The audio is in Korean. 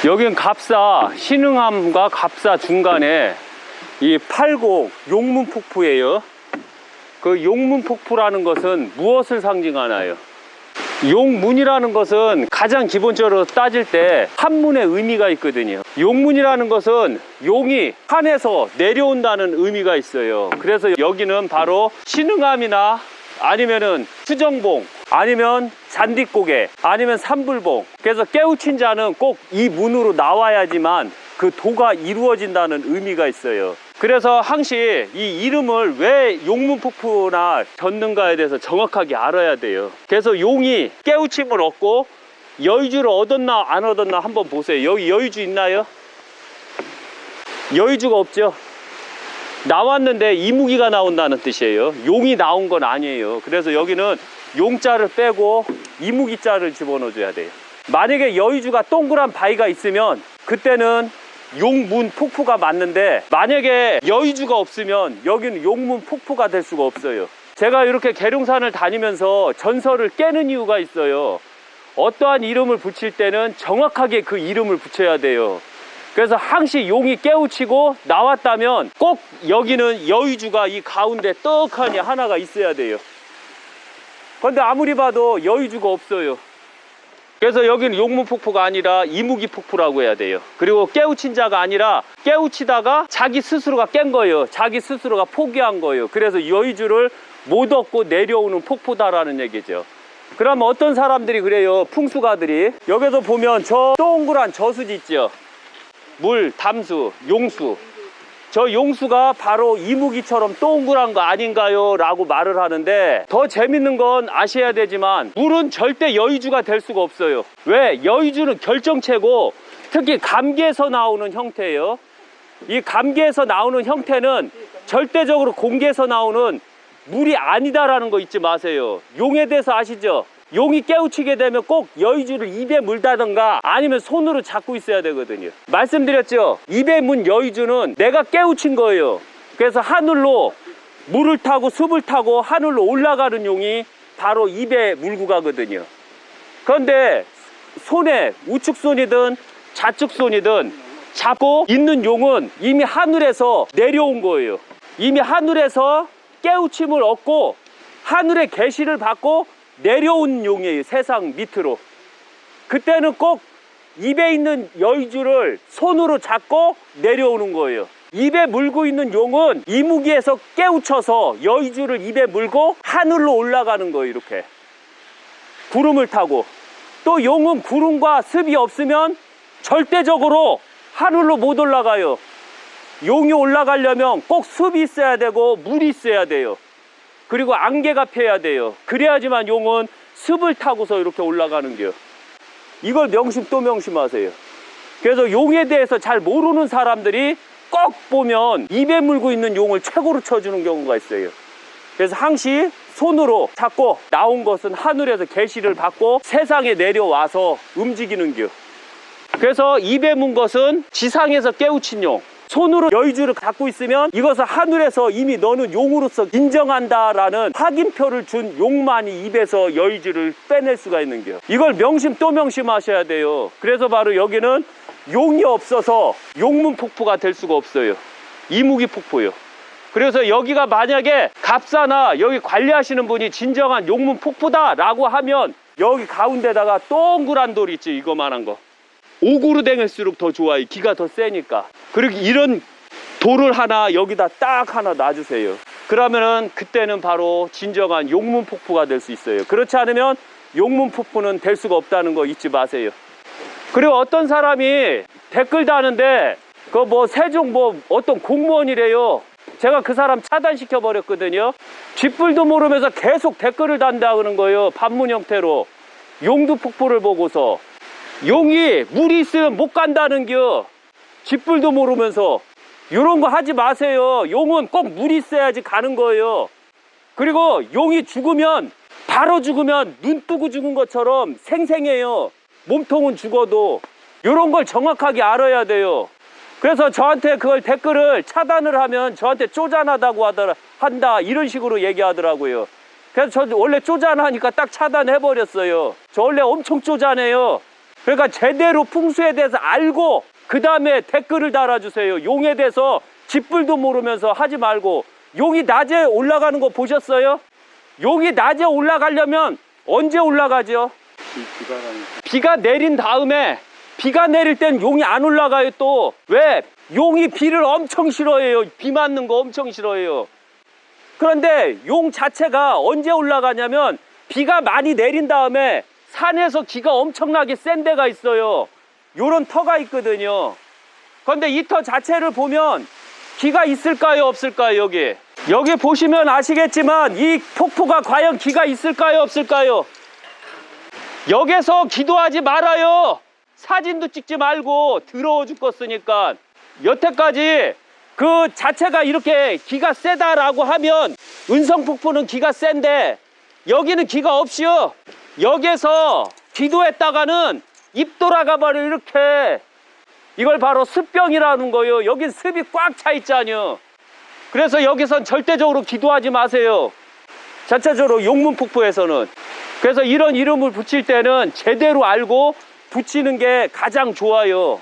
여긴 갑사, 신흥암과 갑사 중간에 이 80 용문폭포예요. 그 용문폭포라는 것은 무엇을 상징하나요? 용문이라는 것은 가장 기본적으로 따질 때 한문의 의미가 있거든요. 용문이라는 것은 용이 산에서 내려온다는 의미가 있어요. 그래서 여기는 바로 신흥암이나 아니면은 수정봉, 아니면 잔디고개, 아니면 산불봉. 그래서 깨우친 자는 꼭 이 문으로 나와야지만 그 도가 이루어진다는 의미가 있어요. 그래서 항시 이 이름을 왜 용문폭포나 졌는가에 대해서 정확하게 알아야 돼요. 그래서 용이 깨우침을 얻고 여의주를 얻었나 안 얻었나 한번 보세요. 여기 여의주 있나요? 여의주가 없죠. 나왔는데 이무기가 나온다는 뜻이에요. 용이 나온 건 아니에요. 그래서 여기는 용자를 빼고 이무기자를 집어넣어줘야 돼요. 만약에 여의주가 동그란 바위가 있으면 그때는 용문 폭포가 맞는데, 만약에 여의주가 없으면 여기는 용문 폭포가 될 수가 없어요. 제가 이렇게 계룡산을 다니면서 전설을 깨는 이유가 있어요. 어떠한 이름을 붙일 때는 정확하게 그 이름을 붙여야 돼요. 그래서 항시 용이 깨우치고 나왔다면 꼭 여기는 여의주가 이 가운데 떡하니 하나가 있어야 돼요. 그런데 아무리 봐도 여의주가 없어요. 그래서 여기는 용문폭포가 아니라 이무기폭포라고 해야 돼요. 그리고 깨우친 자가 아니라 깨우치다가 자기 스스로가 깬 거예요. 자기 스스로가 포기한 거예요. 그래서 여의주를 못 얻고 내려오는 폭포다라는 얘기죠. 그럼 어떤 사람들이 그래요, 풍수가들이. 여기서 보면 저 동그란 저수지 있죠. 물, 담수, 용수. 저 용수가 바로 이무기처럼 동그란 거 아닌가요? 라고 말을 하는데, 더 재밌는 건 아셔야 되지만 물은 절대 여의주가 될 수가 없어요. 왜? 여의주는 결정체고 특히 감기에서 나오는 형태예요. 이 감기에서 나오는 형태는 절대적으로 공기에서 나오는 물이 아니다라는 거 잊지 마세요. 용에 대해서 아시죠? 용이 깨우치게 되면 꼭 여의주를 입에 물다든가 아니면 손으로 잡고 있어야 되거든요. 말씀드렸죠? 입에 문 여의주는 내가 깨우친 거예요. 그래서 하늘로 물을 타고 숲을 타고 하늘로 올라가는 용이 바로 입에 물고 가거든요. 그런데 손에 우측손이든 좌측손이든 잡고 있는 용은 이미 하늘에서 내려온 거예요. 이미 하늘에서 깨우침을 얻고 하늘의 계시를 받고 내려온 용이에요. 세상 밑으로. 그때는 꼭 입에 있는 여의주를 손으로 잡고 내려오는 거예요. 입에 물고 있는 용은 이무기에서 깨우쳐서 여의주를 입에 물고 하늘로 올라가는 거예요. 이렇게 구름을 타고. 또 용은 구름과 습이 없으면 절대적으로 하늘로 못 올라가요. 용이 올라가려면 꼭 습이 있어야 되고 물이 있어야 돼요. 그리고 안개가 펴야 돼요. 그래야지만 용은 습을 타고서 이렇게 올라가는 거예요. 이걸 명심 또 명심하세요. 그래서 용에 대해서 잘 모르는 사람들이 꼭 보면 입에 물고 있는 용을 최고로 쳐주는 경우가 있어요. 그래서 항시 손으로 잡고 나온 것은 하늘에서 계시를 받고 세상에 내려와서 움직이는 겨. 그래서 입에 문 것은 지상에서 깨우친 용, 손으로 여의주를 갖고 있으면 이것을 하늘에서 이미 너는 용으로서 인정한다라는 확인표를 준 용만이 입에서 여의주를 빼낼 수가 있는 거예요. 이걸 명심 또 명심하셔야 돼요. 그래서 바로 여기는 용이 없어서 용문폭포가 될 수가 없어요. 이무기폭포요. 그래서 여기가 만약에 갑사나 여기 관리하시는 분이 진정한 용문폭포다 라고 하면 여기 가운데다가 동그란 돌 있지, 이거만한 거. 오구로 댕을수록 더 좋아요. 기가 더 세니까. 그리고 이런 돌을 하나 여기다 딱 하나 놔주세요. 그러면은 그때는 바로 진정한 용문폭포가 될 수 있어요. 그렇지 않으면 용문폭포는 될 수가 없다는 거 잊지 마세요. 그리고 어떤 사람이 댓글 다는데 그 뭐 세종 뭐 어떤 공무원이래요. 제가 그 사람 차단시켜 버렸거든요. 쥐뿔도 모르면서 계속 댓글을 단다는 거예요. 반문 형태로. 용두폭포를 보고서. 용이 물이 있으면 못 간다는 겨. 쥐뿔도 모르면서 이런 거 하지 마세요. 용은 꼭 물이 있어야지 가는 거예요. 그리고 용이 죽으면 바로 죽으면 눈 뜨고 죽은 것처럼 생생해요. 몸통은 죽어도. 이런 걸 정확하게 알아야 돼요. 그래서 저한테 그걸 댓글을 차단을 하면 저한테 쪼잔하다고 한다 이런 식으로 얘기하더라고요. 그래서 저 원래 쪼잔하니까 딱 차단해버렸어요. 저 원래 엄청 쪼잔해요. 그러니까 제대로 풍수에 대해서 알고 그 다음에 댓글을 달아주세요. 용에 대해서 쥐뿔도 모르면서 하지 말고. 용이 낮에 올라가는 거 보셨어요? 용이 낮에 올라가려면 언제 올라가죠? 비가 내린 다음에. 비가 내릴 땐 용이 안 올라가요. 또 왜? 용이 비를 엄청 싫어해요. 비 맞는 거 엄청 싫어해요. 그런데 용 자체가 언제 올라가냐면 비가 많이 내린 다음에 산에서 기가 엄청나게 센 데가 있어요. 요런 터가 있거든요. 그런데 이 터 자체를 보면 기가 있을까요 없을까요? 여기 보시면 아시겠지만 이 폭포가 과연 기가 있을까요 없을까요? 여기서 기도하지 말아요. 사진도 찍지 말고 더러워 죽겠으니까. 여태까지 그 자체가 이렇게 기가 세다라고 하면 은성폭포는 기가 센데 여기는 기가 없이요. 여기서 기도했다가는 입 돌아가 버려 이렇게. 이걸 바로 습병이라는 거예요. 여긴 습이 꽉 차 있잖아요. 그래서 여기선 절대적으로 기도하지 마세요. 자체적으로 용문폭포에서는. 그래서 이런 이름을 붙일 때는 제대로 알고 붙이는 게 가장 좋아요.